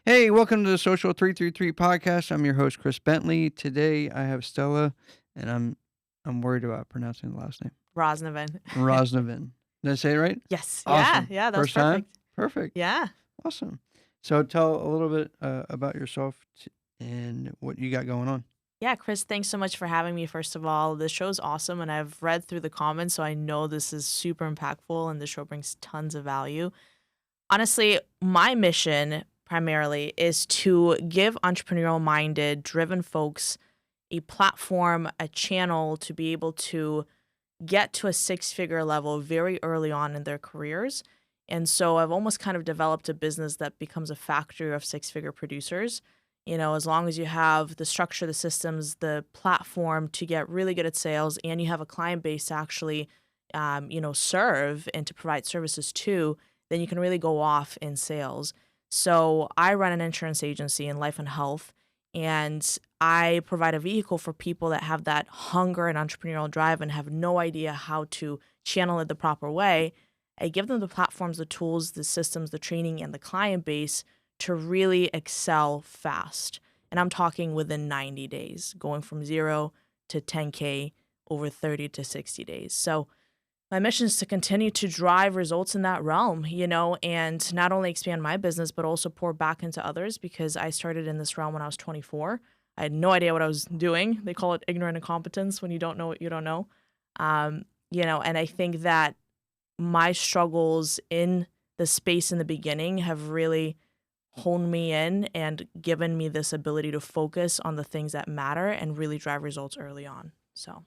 Hey, welcome to the Social 333 podcast. I'm your host, Chris Bentley. Today I have Stella, and I'm worried about pronouncing the last name. Roznovan. Roznovan. Did I say it right? Yes. Yeah. Awesome. Yeah. That was First time? perfect. Perfect. Yeah. Awesome. So tell a little bit about yourself and what you got going on. Yeah. Chris, thanks so much for having me. First of all, this show's awesome. And I've read through the comments, so I know this is super impactful and the show brings tons of value. Honestly, my mission primarily is to give entrepreneurial minded, driven folks a platform, a channel to be able to get to a six-figure level very early on in their careers. And so I've almost kind of developed a business that becomes a factory of six-figure producers. As long as you have the structure, the systems, the platform to get really good at sales, and you have a client base to actually, serve and to provide services to, then you can really go off in sales. So I run an insurance agency in life and health, and I provide a vehicle for people that have that hunger and entrepreneurial drive and have no idea how to channel it the proper way. I give them the platforms, the tools, the systems, the training, and the client base to really excel fast. And I'm talking within 90 days, going from 0 to 10K over 30 to 60 days. So my mission is to continue to drive results in that realm, and not only expand my business, but also pour back into others, because I started in this realm when I was 24. I had no idea what I was doing. They call it ignorant incompetence when you don't know what you don't know. And I think that my struggles in the space in the beginning have really honed me in and given me this ability to focus on the things that matter and really drive results early on. So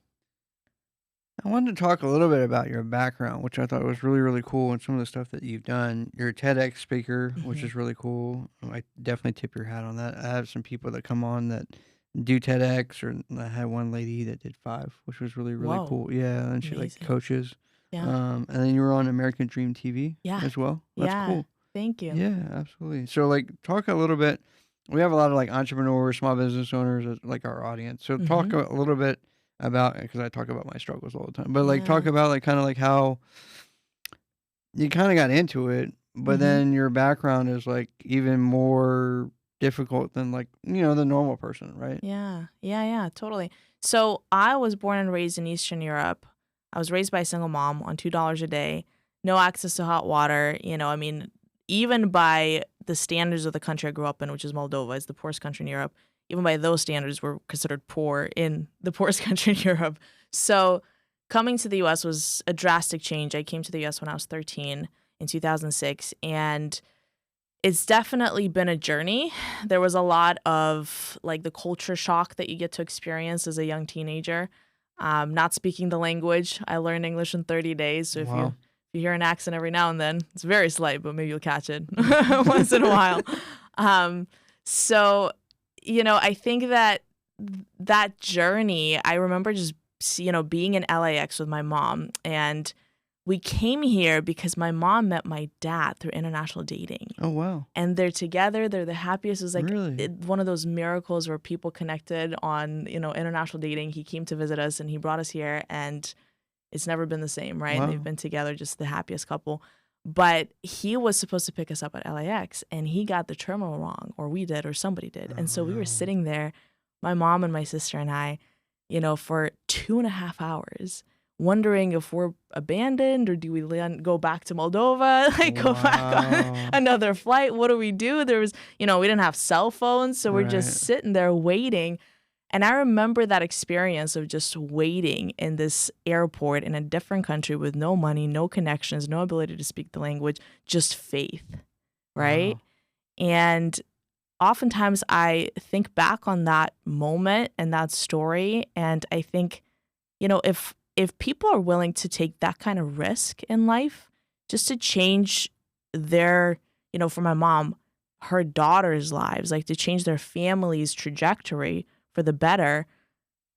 I wanted to talk a little bit about your background, which I thought was really, really cool, and some of the stuff that you've done. You're a TEDx speaker, which is really cool. I definitely tip your hat on that. I have some people that come on that do TEDx, or I had one lady that did 5, which was really, really Whoa, cool. Yeah, and she amazing. coaches. Yeah. And then you were on American Dream TV Yeah. as well. That's Yeah. cool. Thank you. Yeah, absolutely. So talk a little bit. We have a lot of entrepreneurs, small business owners as our audience. So talk a little bit about, because I talk about my struggles all the time, but talk about kind of how you kind of got into it, but then your background is even more difficult than the normal person, right? Yeah, totally. So I was born and raised in Eastern Europe. I was raised by a single mom on $2 a day, no access to hot water. Even by the standards of the country I grew up in, which is Moldova, it's the poorest country in Europe. Even by those standards, we're considered poor in the poorest country in Europe. So coming to the U.S. was a drastic change. I came to the U.S. when I was 13 in 2006, and it's definitely been a journey. There was a lot of the culture shock that you get to experience as a young teenager. Not speaking the language. I learned English in 30 days. So if you hear an accent every now and then, it's very slight, but maybe you'll catch it once in a while. I think that journey, I remember just, being in LAX with my mom, and we came here because my mom met my dad through international dating. Oh, wow. And they're together. They're the happiest. It was really? One of those miracles where people connected on, international dating. He came to visit us and he brought us here, and it's never been the same, right? Wow. They've been together, just the happiest couple. But he was supposed to pick us up at LAX, and he got the terminal wrong, or we did, or somebody did. And so we were sitting there, my mom and my sister and I, for 2.5 hours, wondering if we're abandoned or do we go back to Moldova, go back on another flight. What do we do? There was, we didn't have cell phones, so we're just sitting there waiting. And I remember that experience of just waiting in this airport in a different country with no money, no connections, no ability to speak the language, just faith, right? Wow. And oftentimes I think back on that moment and that story, and I think, if people are willing to take that kind of risk in life just to change their, for my mom, her daughter's lives, to change their family's trajectory for the better,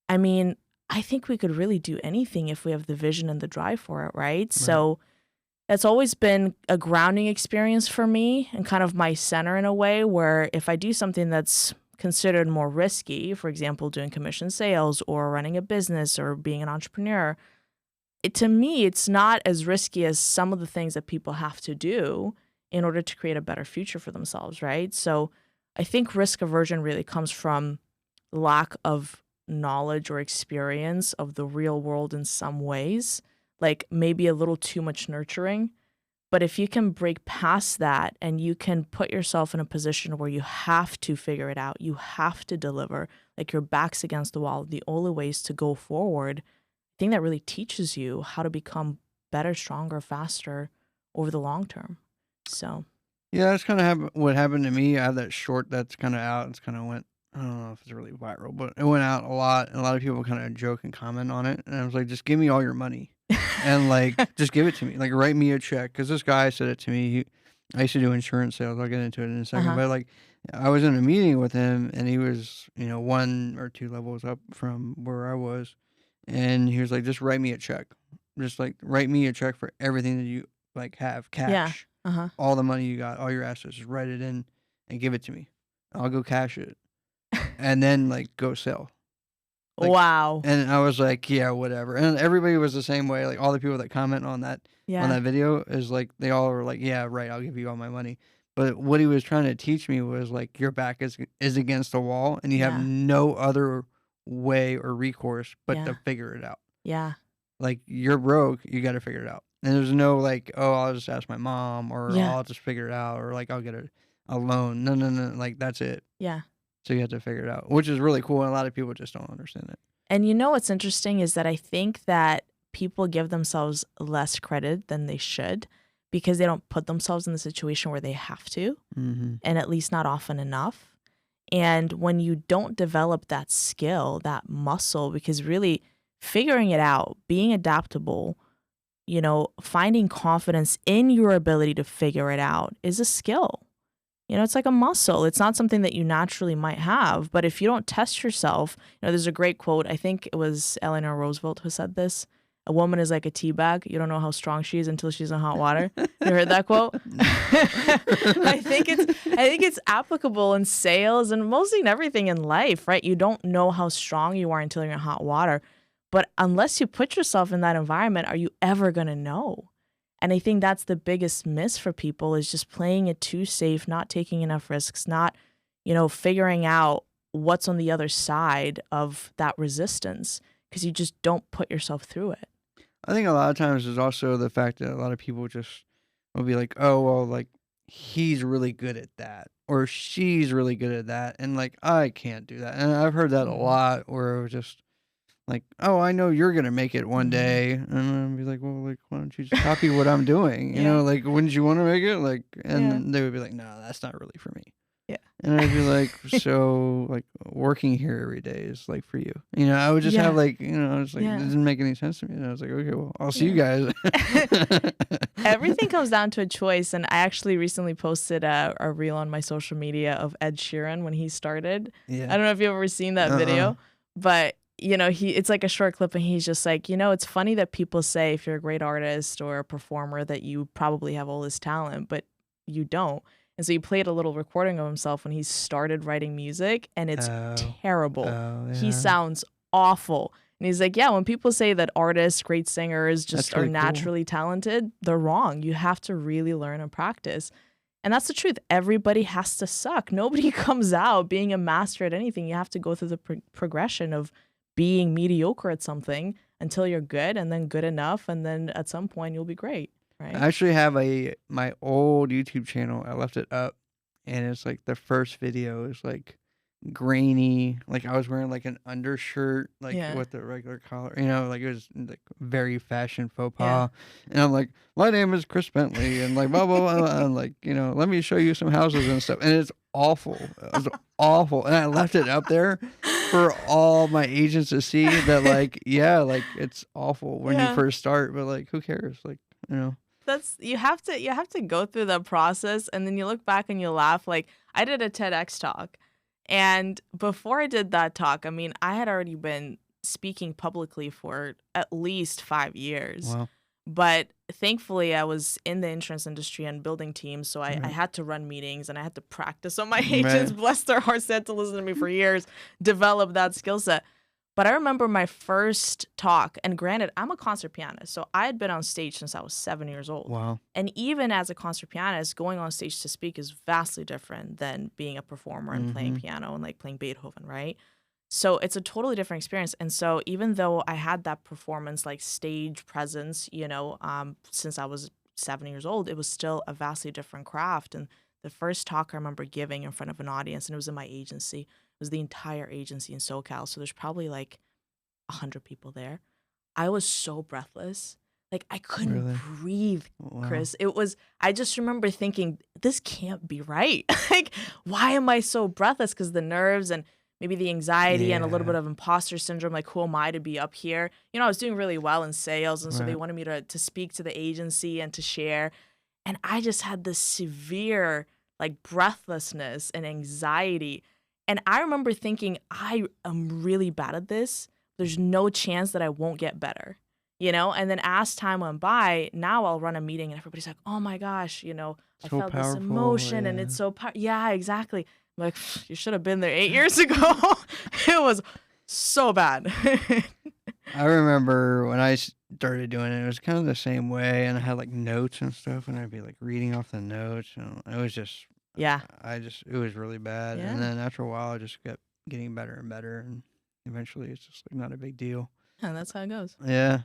I mean, I think we could really do anything if we have the vision and the drive for it, right? So that's always been a grounding experience for me and kind of my center in a way, where if I do something that's considered more risky, for example, doing commission sales or running a business or being an entrepreneur, to me, it's not as risky as some of the things that people have to do in order to create a better future for themselves, right? So I think risk aversion really comes from lack of knowledge or experience of the real world in some ways, like maybe a little too much nurturing. But if you can break past that and you can put yourself in a position where you have to figure it out, you have to deliver, like your back's against the wall, the only ways to go forward, I think that really teaches you how to become better, stronger, faster over the long term. So, Yeah, that's kind of what happened to me. I have that short that's kind of out. It's kind of went, I don't know if it's really viral, but it went out a lot. And a lot of people kind of joke and comment on it. And I was like, just give me all your money. And like, just give it to me. Like, write me a check. Because this guy said it to me. I used to do insurance sales. I'll get into it in a second. uh-huh. But like, I was in a meeting with him, and he was, 1 or 2 levels up from where I was. And he was like, just write me a check. Just like, write me a check for everything that you like have Yeah. cash. Uh-huh. All the money you got, all your assets, just write it in and give it to me. I'll go cash it. And then like go sell. Like, Wow. and I was like, yeah, whatever. And everybody was the same way. Like all the people that comment on that Yeah. video is like they all were like, yeah, right, I'll give you all my money. But what he was trying to teach me was like your back is against the wall and you have Yeah. no other way or recourse but Yeah. to figure it out. Yeah. Like you're broke, you got to figure it out. And there's no like, oh, I'll just ask my mom or Yeah. I'll just figure it out or like I'll get a loan. No. Like that's it. Yeah. So you have to figure it out, which is really cool. And a lot of people just don't understand it. And you know what's interesting is that I think that people give themselves less credit than they should because they don't put themselves in the situation where they have to, Mm-hmm. and at least not often enough. And when you don't develop that skill, that muscle, because really figuring it out, being adaptable, finding confidence in your ability to figure it out is a skill. It's like a muscle. It's not something that you naturally might have. But if you don't test yourself, there's a great quote. I think it was Eleanor Roosevelt who said this. A woman is like a tea bag. You don't know how strong she is until she's in hot water. You heard that quote? I think it's applicable in sales and mostly in everything in life, right? You don't know how strong you are until you're in hot water. But unless you put yourself in that environment, are you ever going to know? And I think that's the biggest miss for people is just playing it too safe, not taking enough risks, not, figuring out what's on the other side of that resistance because you just don't put yourself through it. I think a lot of times there's also the fact that a lot of people just will be like, oh, well, like he's really good at that or she's really good at that. And like, I can't do that. And I've heard that a lot where it was just like, oh, I know you're going to make it one day. And I'd be like, well, like, why don't you just copy what I'm doing? Like, wouldn't you want to make it? Like, and they would be like, no, that's not really for me. Yeah. And I'd be like, so like working here every day is like for you. I would just have like, it's like, it doesn't make any sense to me. And I was like, okay, well, I'll see you guys. Everything comes down to a choice. And I actually recently posted a reel on my social media of Ed Sheeran when he started. Yeah. I don't know if you've ever seen that video, but it's like a short clip and he's just like, it's funny that people say if you're a great artist or a performer that you probably have all this talent, but you don't. And so he played a little recording of himself when he started writing music and it's terrible. Oh, yeah. He sounds awful. And he's like, yeah, when people say that artists, great singers just really are naturally talented, they're wrong. You have to really learn and practice. And that's the truth. Everybody has to suck. Nobody comes out being a master at anything. You have to go through the progression of being mediocre at something until you're good and then good enough. And then at some point you'll be great. Right. I actually have my old YouTube channel. I left it up and it's like the first video is like grainy. Like I was wearing like an undershirt, like with the regular collar, like it was like very fashion faux pas. And I'm like, my name is Chris Bentley and like blah, blah, blah. And like, let me show you some houses and stuff. And it's awful. It was awful. And I left it up there for all my agents to see that like, yeah, like it's awful when you first start, but like, who cares? Like, That's you have to go through the process and then you look back and you laugh. Like I did a TEDx talk and before I did that talk, I mean, I had already been speaking publicly for at least 5 years. Wow. But thankfully I was in the insurance industry and building teams. So I had to run meetings and I had to practice on my agents. Bless their hearts, they had to listen to me for years, develop that skill set. But I remember my first talk, and granted, I'm a concert pianist, so I had been on stage since I was 7 years old. Wow. And even as a concert pianist, going on stage to speak is vastly different than being a performer and playing piano and like playing Beethoven, right? So it's a totally different experience. And so even though I had that performance, like stage presence, since I was 7 years old, it was still a vastly different craft. And the first talk I remember giving in front of an audience, and it was in my agency, it was the entire agency in SoCal. So there's probably like 100 people there. I was so breathless. Like I couldn't Really? breathe, Wow. Chris. I just remember thinking, this can't be right. Like, why am I so breathless? Because the nerves and maybe the anxiety and a little Yeah. bit of imposter syndrome, like who am I to be up here? I was doing really well in sales, and so they Right. wanted me to speak to the agency and to share. And I just had this severe like breathlessness and anxiety. And I remember thinking, I am really bad at this. There's no chance that I won't get better, And then as time went by, now I'll run a meeting and everybody's like, oh my gosh, I So felt this powerful. emotion and Yeah. it's so yeah, exactly. I'm like, you should have been there 8 years ago. It was so bad. I remember when I started doing it, it was kind of the same way, and I had like notes and stuff, and I'd be like reading off the notes, and it was just, Yeah. it was really bad. And Yeah. then after a while, I just kept getting better and better, and eventually it's just like not a big deal. And that's how it goes. Yeah.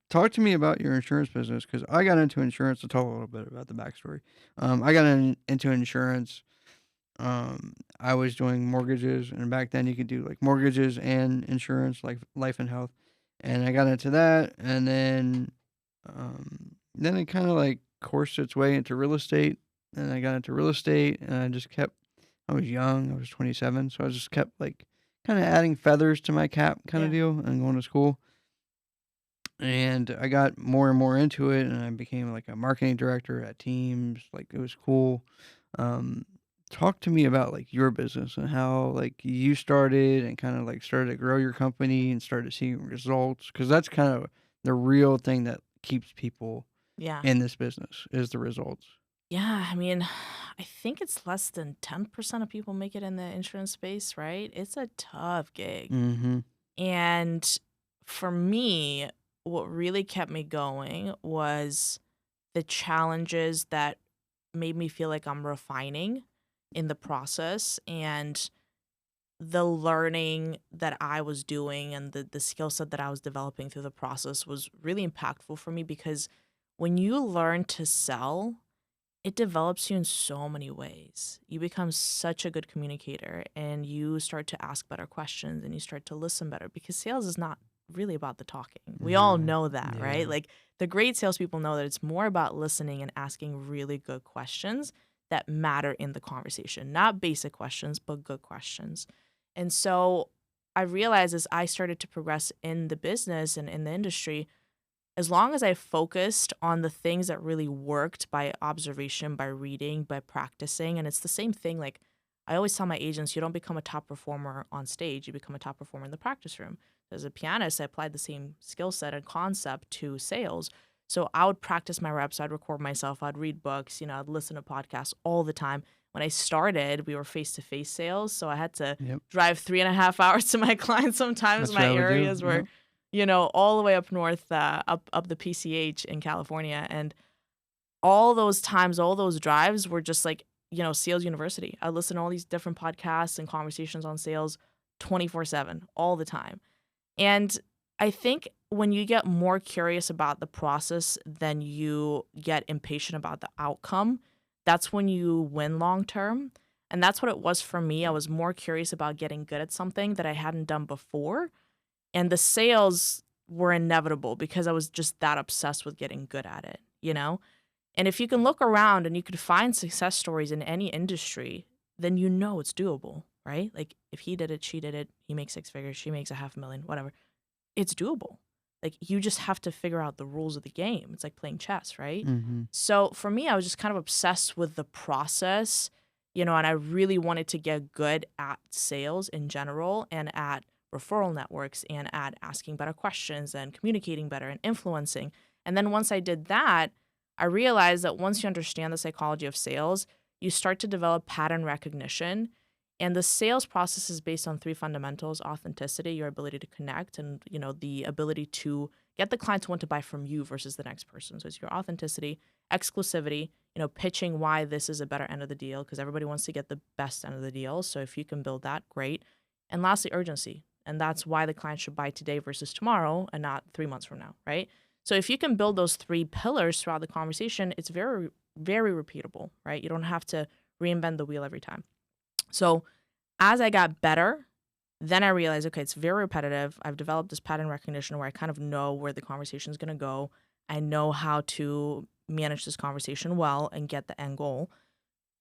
Talk to me about your insurance business, because I got into insurance. To tell a little bit about the backstory. I got into insurance. I was doing mortgages, and back then you could do like mortgages and insurance, like life and health. And I got into that, and then it kind of like coursed its way into real estate. And I got into real estate, and I just kept. I was young. I was 27, so I just kept like kind of adding feathers to my cap, kind of Yeah. deal, and going to school. And I got more and more into it, and I became like a marketing director at teams. Like it was cool. Um, Talk to me about like your business and how like you started and kind of like started to grow your company and started seeing results, because that's kind of the real thing that keeps people Yeah. in this business is the results. Yeah. I mean, I think it's less than 10% of people make it in the insurance space, right? It's a tough gig. Mm-hmm. And for me, what really kept me going was the challenges that made me feel like I'm refining in the process, and the learning that I was doing and the skill set that I was developing through the process was really impactful for me, because when you learn to sell, it develops you in so many ways. You become such a good communicator, and you start to ask better questions, and you start to listen better, because sales is not really about the talking. We all No. know that, right? Yeah. Like the great salespeople know that it's more about listening and asking really good questions that matter in the conversation, not basic questions, but good questions. And so I realized as I started to progress in the business and in the industry, as long as I focused on the things that really worked by observation, by reading, by practicing, and it's the same thing. Like I always tell my agents, you don't become a top performer on stage, you become a top performer in the practice room. As a pianist, I applied the same skill set and concept to sales. So I would practice my reps, I'd record myself, I'd read books, I'd listen to podcasts all the time. When I started, we were face-to-face sales, so I had to Yep. drive 3.5 hours to my clients sometimes. That's what I My would do. areas were Yep. all the way up north, up the PCH in California. And all those times, all those drives were just like, sales university. I listen to all these different podcasts and conversations on sales 24/7, all the time. And I think when you get more curious about the process than you get impatient about the outcome, that's when you win long term. And that's what it was for me. I was more curious about getting good at something that I hadn't done before. And the sales were inevitable because I was just that obsessed with getting good at it, And if you can look around and you could find success stories in any industry, then it's doable, right? Like if he did it, she did it, he makes 6 figures, she makes $500,000, whatever. It's doable. Like you just have to figure out the rules of the game. It's like playing chess, right? Mm-hmm. So for me, I was just kind of obsessed with the process, and I really wanted to get good at sales in general and at referral networks and at asking better questions and communicating better and influencing. And then once I did that, I realized that once you understand the psychology of sales, you start to develop pattern recognition, And the sales process is based on three fundamentals: authenticity, your ability to connect, and the ability to get the client to want to buy from you versus the next person. So it's your authenticity, exclusivity, pitching why this is a better end of the deal, because everybody wants to get the best end of the deal. So if you can build that, great. And lastly, urgency. And that's why the client should buy today versus tomorrow and not 3 months from now, right? So if you can build those three pillars throughout the conversation, it's very, very repeatable, right? You don't have to reinvent the wheel every time. So as I got better, then I realized, okay, it's very repetitive. I've developed this pattern recognition where I kind of know where the conversation is going to go. I know how to manage this conversation well and get the end goal.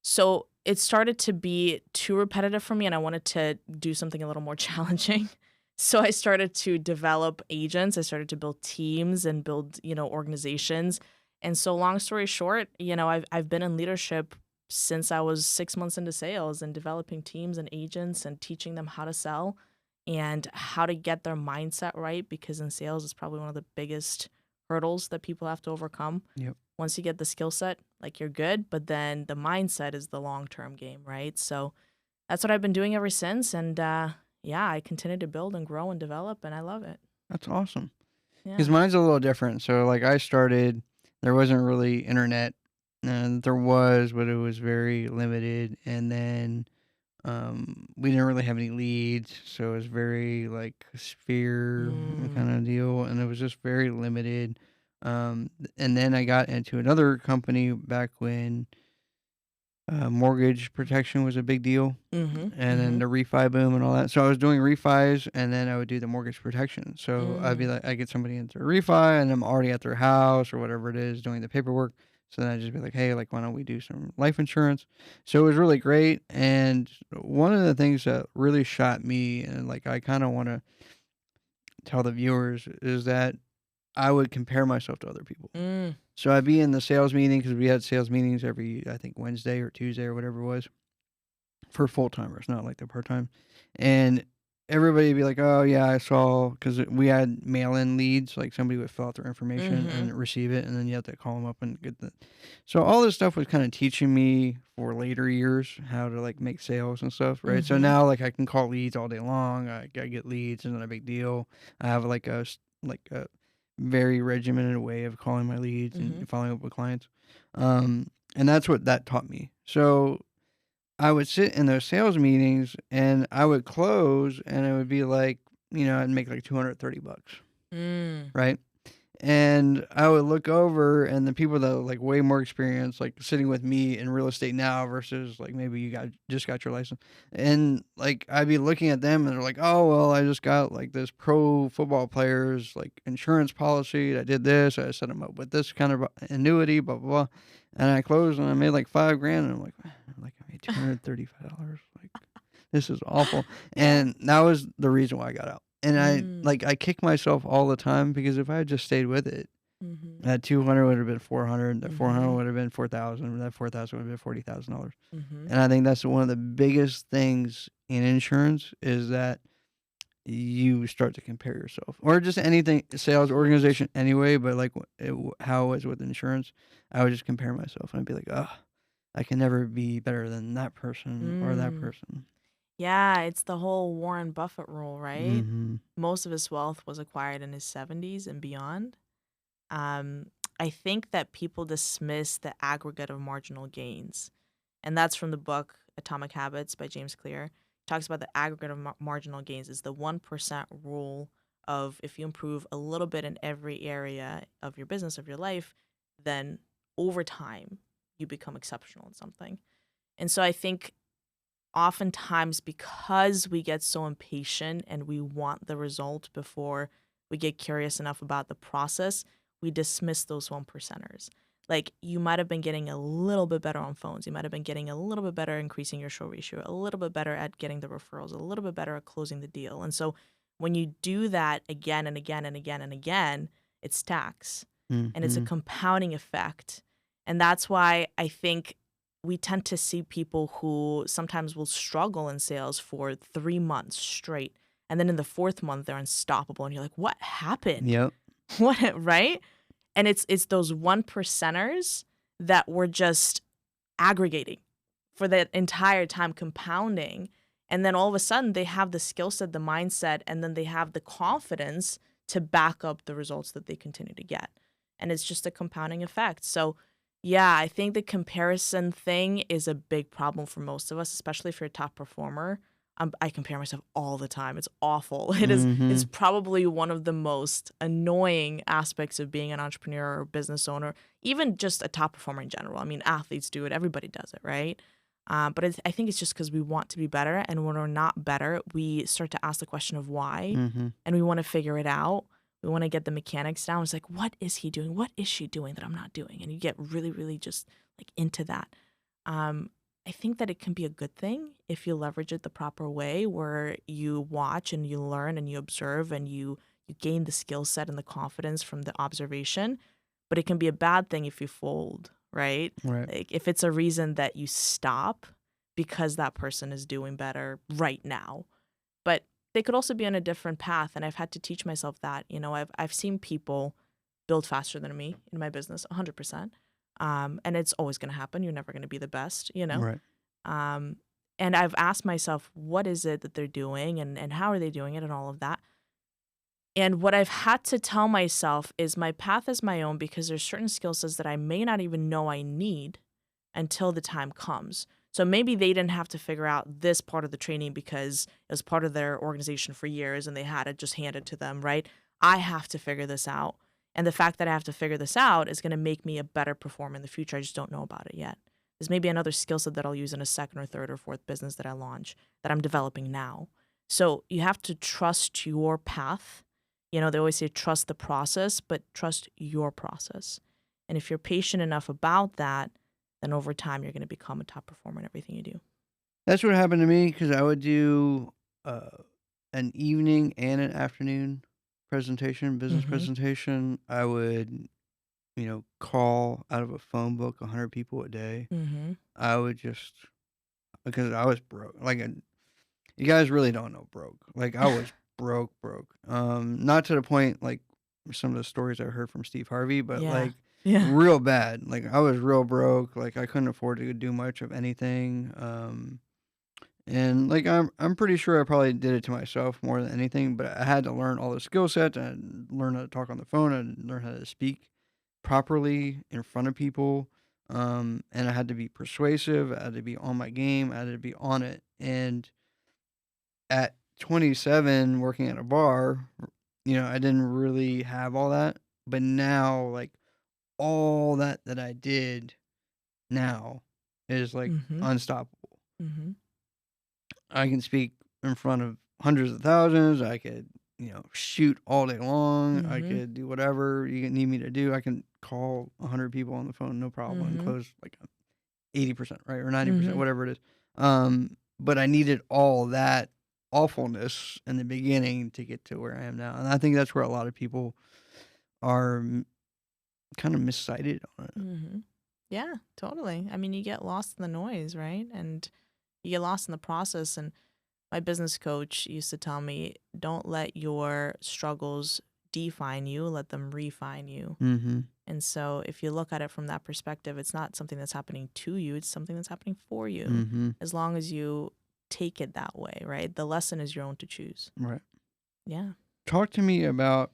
So it started to be too repetitive for me, and I wanted to do something a little more challenging. So I started to develop agents. I started to build teams and build, organizations. And so long story short, I've been in leadership since I was 6 months into sales and developing teams and agents and teaching them how to sell and how to get their mindset right, because in sales it's probably one of the biggest hurdles that people have to overcome. Yep. Once you get the skill set, you're good, but then the mindset is the long-term game, right? So that's what I've been doing ever since. And I continue to build and grow and develop, and I love it. That's awesome. Yeah. Because mine's a little different. So I started, there wasn't really internet, and there was, but it was very limited. And then we didn't really have any leads, so it was very sphere kind of deal, and it was just very limited. And then I got into another company back when mortgage protection was a big deal, and then the refi boom and all that. So I was doing refis, and then I would do the mortgage protection. So I'd be I get somebody into a refi, and I'm already at their house or whatever it is doing the paperwork. So then I'd just be like, hey, why don't we do some life insurance? So it was really great. And one of the things that really shot me, and I kind of want to tell the viewers, is that I would compare myself to other people. So I'd be in the sales meeting, because we had sales meetings every, I think, Wednesday or Tuesday or whatever it was, for full-timers, not like the part-time. And everybody would be like, oh, yeah, I saw, because we had mail-in leads, somebody would fill out their information and receive it, and then you have to call them up and get the... So all this stuff was kind of teaching me for later years how to, make sales and stuff, right? So now, I can call leads all day long. I get leads, it's not a big deal. I have, a very regimented way of calling my leads and following up with clients. And that's what that taught me. So I would sit in those sales meetings and I would close, and it would be I'd make $230, right? And I would look over, and the people that were way more experienced, sitting with me in real estate now versus maybe you just got your license, and I'd be looking at them, and they're like, oh well, I just got this pro football player's insurance policy. I did this. I set them up with this kind of annuity, blah blah blah, and I closed and I made $5,000, and I'm I made $235. This is awful, and that was the reason why I got out. And I kick myself all the time, because if I had just stayed with it, that 200 would have been 400, that 400 would have been 4,000, that 4,000 would have been $40,000. And I think that's one of the biggest things in insurance, is that you start to compare yourself, or just anything, sales organization anyway, but how it was with insurance, I would just compare myself, and I'd be like, oh, I can never be better than that person or that person. Yeah, it's the whole Warren Buffett rule, right? Most of his wealth was acquired in his 70s and beyond. I think that people dismiss the aggregate of marginal gains. And that's from the book Atomic Habits by James Clear. It talks about the aggregate of marginal gains is the 1% rule of, if you improve a little bit in every area of your business, of your life, then over time you become exceptional in something. And so I think oftentimes, because we get so impatient and we want the result before we get curious enough about the process, we dismiss those 1%ers. You might have been getting a little bit better on phones. You might have been getting a little bit better increasing your show ratio, a little bit better at getting the referrals, a little bit better at closing the deal. And so when you do that again and again and again and again, it stacks. And it's a compounding effect. And that's why I think we tend to see people who sometimes will struggle in sales for 3 months straight. And then in the 4th month, they're unstoppable. And you're like, what happened? Yep. What, right? And it's those 1%ers that were just aggregating for that entire time, compounding. And then all of a sudden they have the skill set, the mindset, and then they have the confidence to back up the results that they continue to get. And it's just a compounding effect. So yeah, I think the comparison thing is a big problem for most of us, especially if you're a top performer. I compare myself all the time. It's awful. It's probably one of the most annoying aspects of being an entrepreneur or business owner, even just a top performer in general. I mean, athletes do it. Everybody does it, right? But I think it's just because we want to be better. And when we're not better, we start to ask the question of why. And we want to figure it out. We want to get the mechanics down. It's like, what is he doing? What is she doing that I'm not doing? And you get really, really just like into that. I think that it can be a good thing if you leverage it the proper way, where you watch and you learn and you observe and you gain the skill set and the confidence from the observation. But it can be a bad thing if you fold, right? Like if it's a reason that you stop because that person is doing better right now. But they could also be on a different path, and I've had to teach myself that. You know, I've seen people build faster than me in my business, 100%. And it's always going to happen. You're never going to be the best, you know? And I've asked myself, what is it that they're doing and how are they doing it and all of that? And what I've had to tell myself is my path is my own, because there's certain skill sets that I may not even know I need until the time comes. So maybe they didn't have to figure out this part of the training because it was part of their organization for years and they had it just handed to them, right? I have to figure this out. And the fact that I have to figure this out is going to make me a better performer in the future. I just don't know about it yet. There's maybe another skill set that I'll use in a second or third or fourth business that I launch that I'm developing now. So you have to trust your path. You know, they always say trust the process, but trust your process. And if you're patient enough about that, then over time you're going to become a top performer in everything you do. That's what happened to me, because I would do an evening and an afternoon presentation, business presentation. I would, call out of a phone book 100 people a day. I would just, because I was broke. Like, you guys really don't know broke. Like, I was broke. Not to the point, like, some of the stories I heard from Steve Harvey, but real bad. Like, I was real broke. Like, I couldn't afford to do much of anything. And like, I'm pretty sure I probably did it to myself more than anything, but I had to learn all the skill sets and learn how to talk on the phone and learn how to speak properly in front of people. And I had to be persuasive. I had to be on my game. I had to be on it. And at 27, working at a bar, I didn't really have all that. But now, like, all that I did now is like unstoppable. I can speak in front of hundreds of thousands. I could, shoot all day long. I could do whatever you need me to do. I can call 100 people on the phone, no problem, and close like 80%, right? Or 90%, whatever it is. But I needed all that awfulness in the beginning to get to where I am now. And I think that's where a lot of people are kind of miscited on it. Yeah, totally. I mean, you get lost in the noise, right? And you get lost in the process. And my business coach used to tell me, don't let your struggles define you, let them refine you. And so if you look at it from that perspective, it's not something that's happening to you, it's something that's happening for you. As long as you take it that way, right? The lesson is your own to choose. Right. Yeah. Talk to me about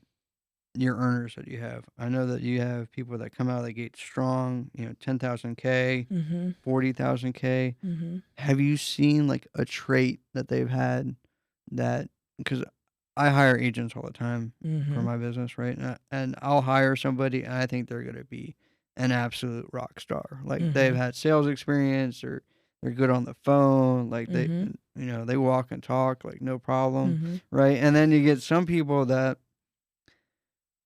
your earners that you have. I know that you have people that come out of the gate strong, 10,000K, 40,000K. Have you seen like a trait that they've had that, because I hire agents all the time for my business, right? And I'll hire somebody and I think they're going to be an absolute rock star. Like they've had sales experience, or they're good on the phone. Like they walk and talk like no problem. Right. And then you get some people that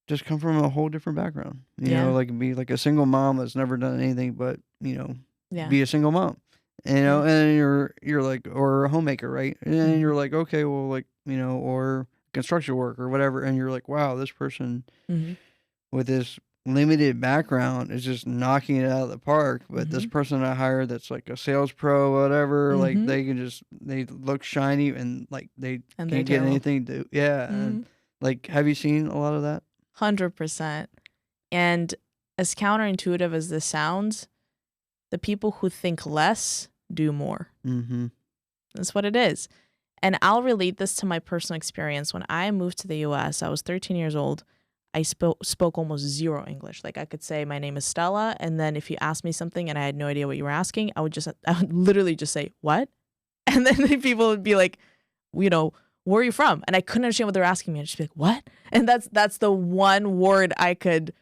just come from a whole different background, like be like a single mom that's never done anything but, be a single mom, and you're like, or a homemaker, right? And you're like, okay, well, like, or construction work or whatever. And you're like, wow, this person with this limited background is just knocking it out of the park. But this person I hired that's like a sales pro, whatever, like they look shiny and like they can't get anything to, and like, have you seen a lot of that? 100%. And as counterintuitive as this sounds, the people who think less do more. That's what it is. And I'll relate this to my personal experience. When I moved to the US, I was 13 years old. I spoke almost zero English. Like I could say, my name is Stella. And then if you asked me something and I had no idea what you were asking, I would literally just say, what? And then people would be like, you know, where are you from? And I couldn't understand what they were asking me. I'd just be like, what? And that's the one word I could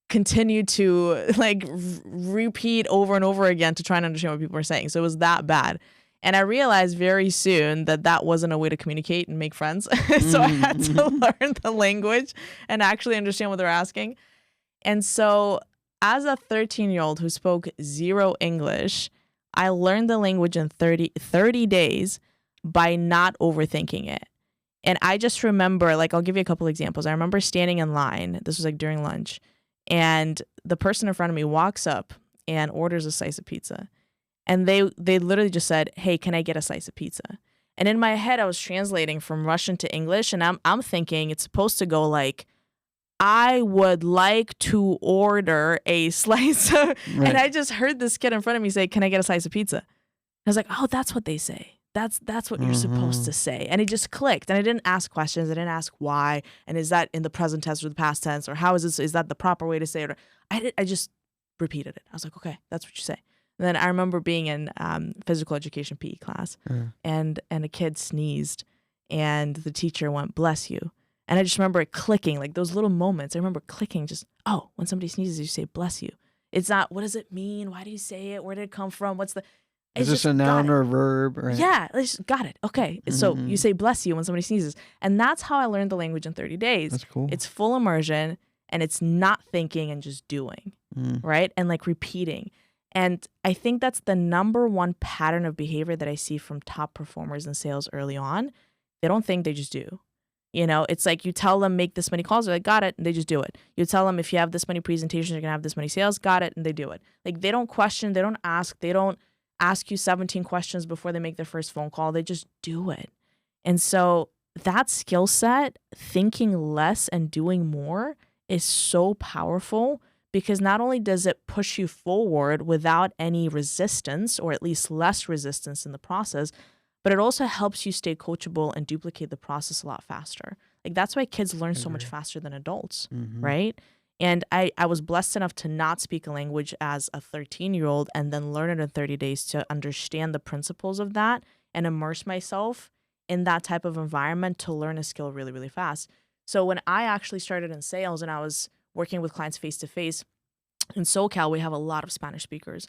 continue to like repeat over and over again to try and understand what people were saying. So it was that bad. And I realized very soon that that wasn't a way to communicate and make friends. So I had to learn the language and actually understand what they're asking. And so as a 13-year-old who spoke zero English, I learned the language in 30 days by not overthinking it. And I just remember, like, I'll give you a couple examples. I remember standing in line. This was like during lunch. And the person in front of me walks up and orders a slice of pizza. And they literally just said, hey, can I get a slice of pizza? And in my head, I was translating from Russian to English. And I'm thinking it's supposed to go like, I would like to order a slice of, right. And I just heard this kid in front of me say, can I get a slice of pizza? I was like, oh, that's what they say. That's what you're supposed to say. And it just clicked. And I didn't ask questions. I didn't ask why. And is that in the present tense or the past tense? Or how is this? Is that the proper way to say it? I just repeated it. I was like, okay, that's what you say. And then I remember being in physical education PE class, and a kid sneezed, and the teacher went, bless you. And I just remember it clicking, like those little moments. I remember clicking just, oh, when somebody sneezes, you say, bless you. It's not, what does it mean? Why do you say it? Where did it come from? Is this a noun or a verb? Right? Yeah, I just got it. Okay. So you say bless you when somebody sneezes. And that's how I learned the language in 30 days. That's cool. It's full immersion, and it's not thinking and just doing, right? And like repeating. And I think that's the number one pattern of behavior that I see from top performers in sales early on. They don't think, they just do. You know, it's like you tell them make this many calls, they're like, got it, and they just do it. You tell them if you have this many presentations, you're going to have this many sales, got it, and they do it. Like they don't question, they don't ask you 17 questions before they make their first phone call. They just do it. And so that skill set, thinking less and doing more, is so powerful. Because not only does it push you forward without any resistance, or at least less resistance in the process, but it also helps you stay coachable and duplicate the process a lot faster. Like that's why kids learn so much faster than adults, right? And I was blessed enough to not speak a language as a 13-year-old and then learn it in 30 days to understand the principles of that and immerse myself in that type of environment to learn a skill really, really fast. So when I actually started in sales and I was working with clients face-to-face, in SoCal, we have a lot of Spanish speakers.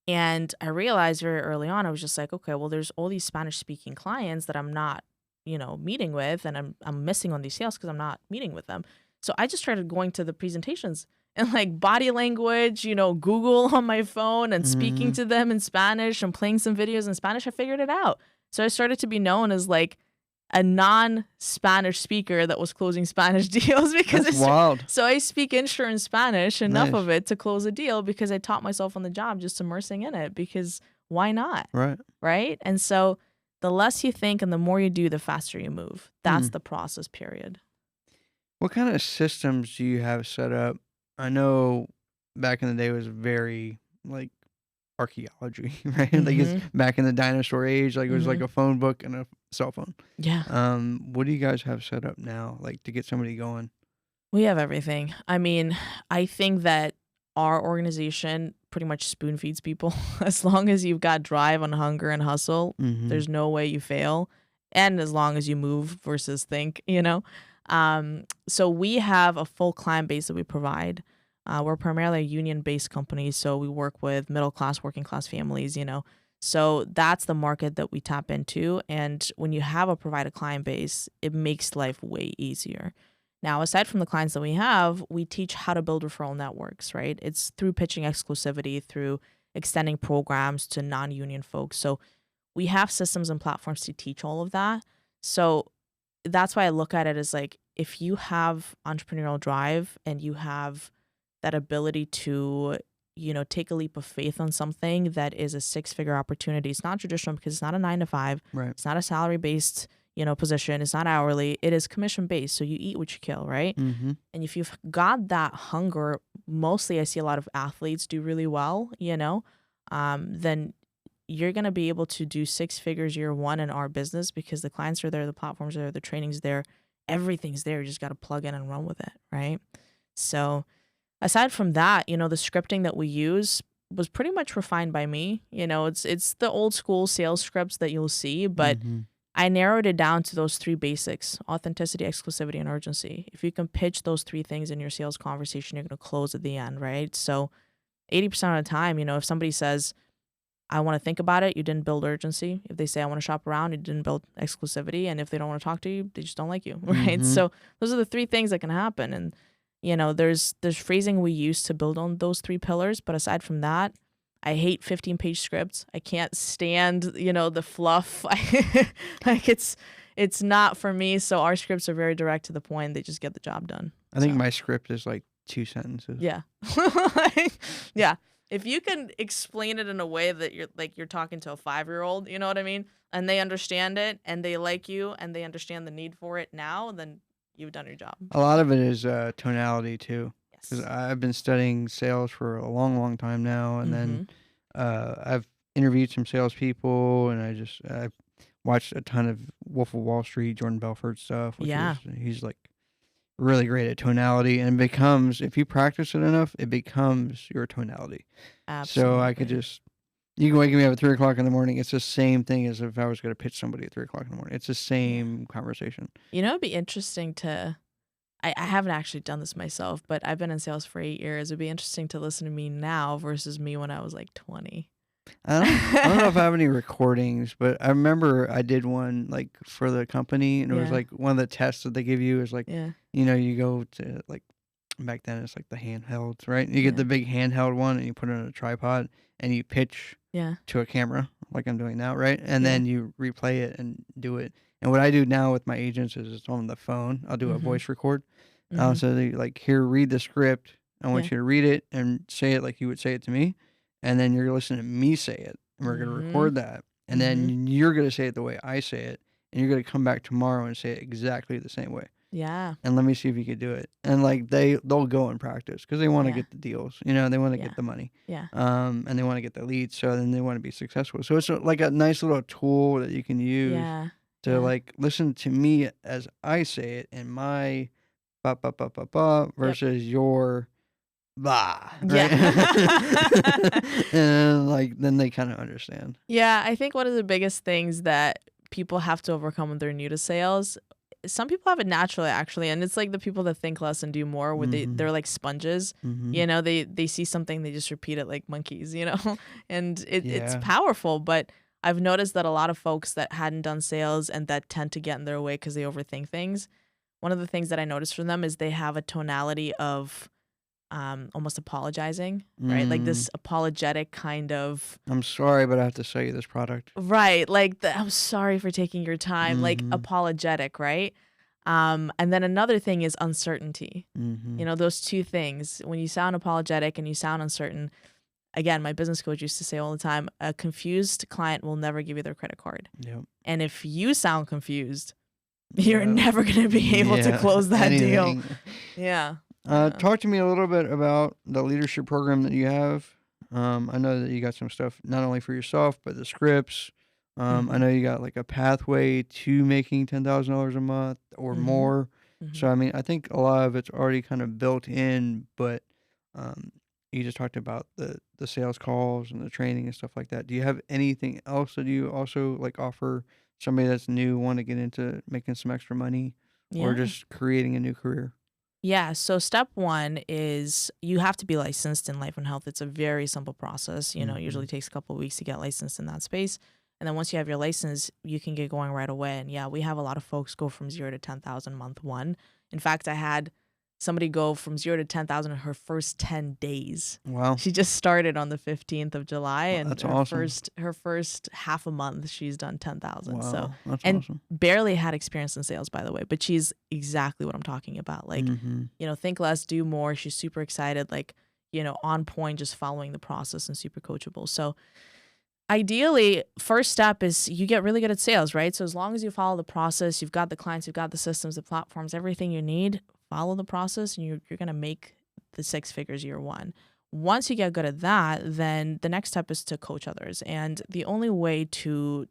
And I realized very early on, I was just like, okay, well, there's all these Spanish-speaking clients that I'm not, meeting with, and I'm missing on these sales because I'm not meeting with them. So I just started going to the presentations and like body language, Google on my phone and speaking to them in Spanish and playing some videos in Spanish. I figured it out. So I started to be known as like a non-Spanish speaker that was closing Spanish deals because That's wild. So I speak insurance Spanish, enough of it to close a deal because I taught myself on the job just immersing in it because why not? Right? And so the less you think and the more you do, the faster you move. That's the process period. What kind of systems do you have set up? I know back in the day it was very like archaeology, right? Like it's back in the dinosaur age, like it was like a phone book and a cell phone. Yeah. What do you guys have set up now, like to get somebody going? We have everything. I mean, I think that our organization pretty much spoon feeds people. As long as you've got drive and hunger and hustle, there's no way you fail. And as long as you move versus think, So we have a full client base that we provide. We're primarily a union-based company, so we work with middle-class, working-class families, So that's the market that we tap into. And when you have a provided client base, it makes life way easier. Now, aside from the clients that we have, we teach how to build referral networks, right? It's through pitching exclusivity, through extending programs to non-union folks. So we have systems and platforms to teach all of that. So that's why I look at it as like, if you have entrepreneurial drive and you have that ability to, take a leap of faith on something that is a 6-figure opportunity. It's not traditional because it's not a 9-to-5. Right. It's not a salary-based, position. It's not hourly. It is commission-based. So you eat what you kill, right? And if you've got that hunger, mostly I see a lot of athletes do really well, then you're going to be able to do 6 figures year one in our business because the clients are there, the platforms are there, the training's there, everything's there. You just got to plug in and run with it, right? So aside from that, the scripting that we use was pretty much refined by me. It's the old school sales scripts that you'll see, but I narrowed it down to those 3 basics: authenticity, exclusivity, and urgency. If you can pitch those 3 things in your sales conversation, you're going to close at the end, right? So 80% of the time, if somebody says, I want to think about it, you didn't build urgency. If they say, I want to shop around, you didn't build exclusivity. And if they don't want to talk to you, they just don't like you, right? So those are the 3 things that can happen. And, there's phrasing we use to build on those 3 pillars. But aside from that, I hate 15-page scripts. I can't stand, the fluff. Like it's not for me. So our scripts are very direct to the point. They just get the job done. I think my script is like 2 sentences. Yeah. Yeah. If you can explain it in a way that you're talking to a 5-year-old, you know what I mean? And they understand it and they like you and they understand the need for it now, then you've done your job. A lot of it is tonality too. Yes. Because I've been studying sales for a long, long time now. And then I've interviewed some salespeople and I've watched a ton of Wolf of Wall Street, Jordan Belfort stuff. He's like really great at tonality, and if you practice it enough, it becomes your tonality. Absolutely. So you can wake me up at 3 o'clock in the morning. It's the same thing as if I was going to pitch somebody at 3 o'clock in the morning. It's the same conversation. It'd be interesting I haven't actually done this myself, but I've been in sales for 8 years. It'd be interesting to listen to me now versus me when I was like 20. I don't know if I have any recordings, but I remember I did one like for the company, and it was like one of the tests that they give you is like, you go to like, back then it's like the handhelds, right? You get the big handheld one and you put it on a tripod and you pitch to a camera like I'm doing now, right? And then you replay it and do it. And what I do now with my agents is it's on the phone. I'll do a voice record. So they like, here, read the script. I want you to read it and say it like you would say it to me. And then you're listening to me say it. And we're going to record that. And then you're going to say it the way I say it. And you're going to come back tomorrow and say it exactly the same way. Yeah. And let me see if you could do it. And like they'll go and practice because they want to get the deals. They want to get the money. Yeah. And they want to get the leads. So then they want to be successful. So it's like a nice little tool that you can use to like listen to me as I say it in my ba ba ba ba ba versus your blah. Right? And like then they kind of understand. Yeah, I think one of the biggest things that people have to overcome when they're new to sales, some people have it naturally actually, and it's like the people that think less and do more, where they're like sponges. They see something, they just repeat it like monkeys, and it's powerful. But I've noticed that a lot of folks that hadn't done sales and that tend to get in their way because they overthink things, one of the things that I noticed from them is they have a tonality of almost apologizing, right? Like this apologetic kind of, I'm sorry, but I have to sell you this product. Right. Like I'm sorry for taking your time, like apologetic, right? And then another thing is uncertainty. Those 2 things, when you sound apologetic and you sound uncertain, again, my business coach used to say all the time, a confused client will never give you their credit card. Yep. And if you sound confused, you're never going to be able to close that deal. Yeah. Talk to me a little bit about the leadership program that you have. I know that you got some stuff not only for yourself, but the scripts. I know you got like a pathway to making $10,000 a month or more. So, I mean, I think a lot of it's already kind of built in, but you just talked about the sales calls and the training and stuff like that. Do you have anything else that you also like offer somebody that's new, want to get into making some extra money or just creating a new career? Yeah. So step 1 is you have to be licensed in life and health. It's a very simple process. Usually takes a couple of weeks to get licensed in that space. And then once you have your license, you can get going right away. And we have a lot of folks go from 0 to 10,000 month 1. In fact, I had somebody go from 0 to 10,000 in her first 10 days. Wow. She just started on the 15th of July, and that's her awesome. her first half a month, she's done 10,000. Wow, so, that's and awesome. barely had experience in sales, by the way, but she's exactly what I'm talking about. Like, think less, do more. She's super excited, like, on point, just following the process and super coachable. So ideally, first step is you get really good at sales, right? So as long as you follow the process, you've got the clients, you've got the systems, the platforms, everything you need, follow the process, and you're going to make the 6 figures year 1. Once you get good at that, then the next step is to coach others. And the only way to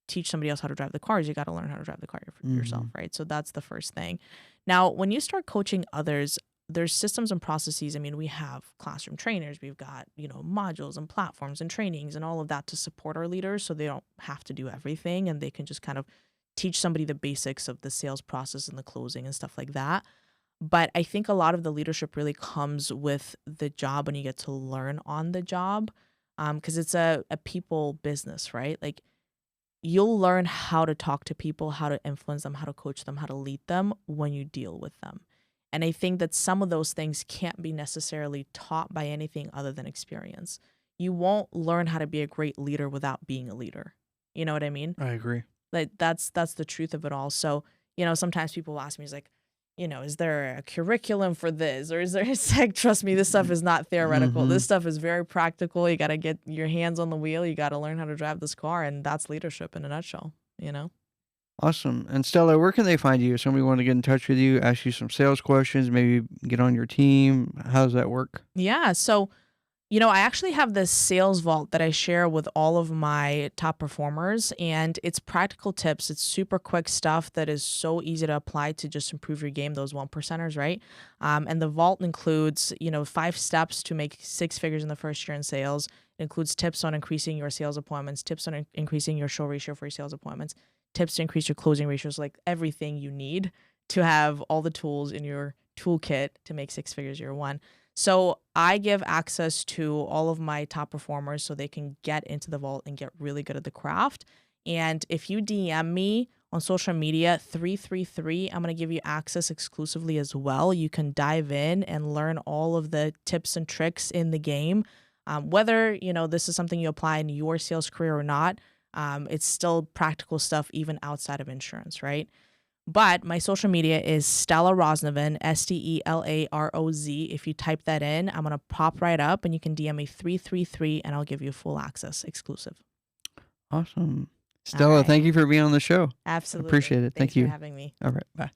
teach somebody else how to drive the car is you got to learn how to drive the car yourself, right? So that's the first thing. Now, when you start coaching others, there's systems and processes. I mean, we have classroom trainers, we've got, modules and platforms and trainings and all of that to support our leaders so they don't have to do everything and they can just kind of teach somebody the basics of the sales process and the closing and stuff like that. But I think a lot of the leadership really comes with the job when you get to learn on the job, because it's a people business, right? Like you'll learn how to talk to people, how to influence them, how to coach them, how to lead them when you deal with them. And I think that some of those things can't be necessarily taught by anything other than experience. You won't learn how to be a great leader without being a leader. You know what I mean? I agree. Like that's the truth of it all. So, sometimes people ask me, it's like, is there a curriculum for this? Or is there, it's like, trust me, this stuff is not theoretical. This stuff is very practical. You got to get your hands on the wheel. You got to learn how to drive this car. And that's leadership in a nutshell, Awesome. And Stella, where can they find you? If somebody want to get in touch with you, ask you some sales questions, maybe get on your team. How does that work? Yeah. So, I actually have this sales vault that I share with all of my top performers, and it's practical tips. It's super quick stuff that is so easy to apply to just improve your game, those 1%ers, right? And the vault includes, 5 steps to make 6 figures in the first year in sales. It includes tips on increasing your sales appointments, tips on increasing your show ratio for your sales appointments, tips to increase your closing ratios, like everything you need to have all the tools in your toolkit to make 6 figures year one. So I give access to all of my top performers so they can get into the vault and get really good at the craft. And if you DM me on social media, 333, I'm going to give you access exclusively as well. You can dive in and learn all of the tips and tricks in the game. Whether, this is something you apply in your sales career or not, it's still practical stuff even outside of insurance, right? But my social media is Stela Roznovan, STELAROZ. If you type that in, I'm going to pop right up and you can DM me 333 and I'll give you full access exclusive. Awesome. Stella, thank you for being on the show. Absolutely. Appreciate it. Thanks Thank you for having me. All right. Bye.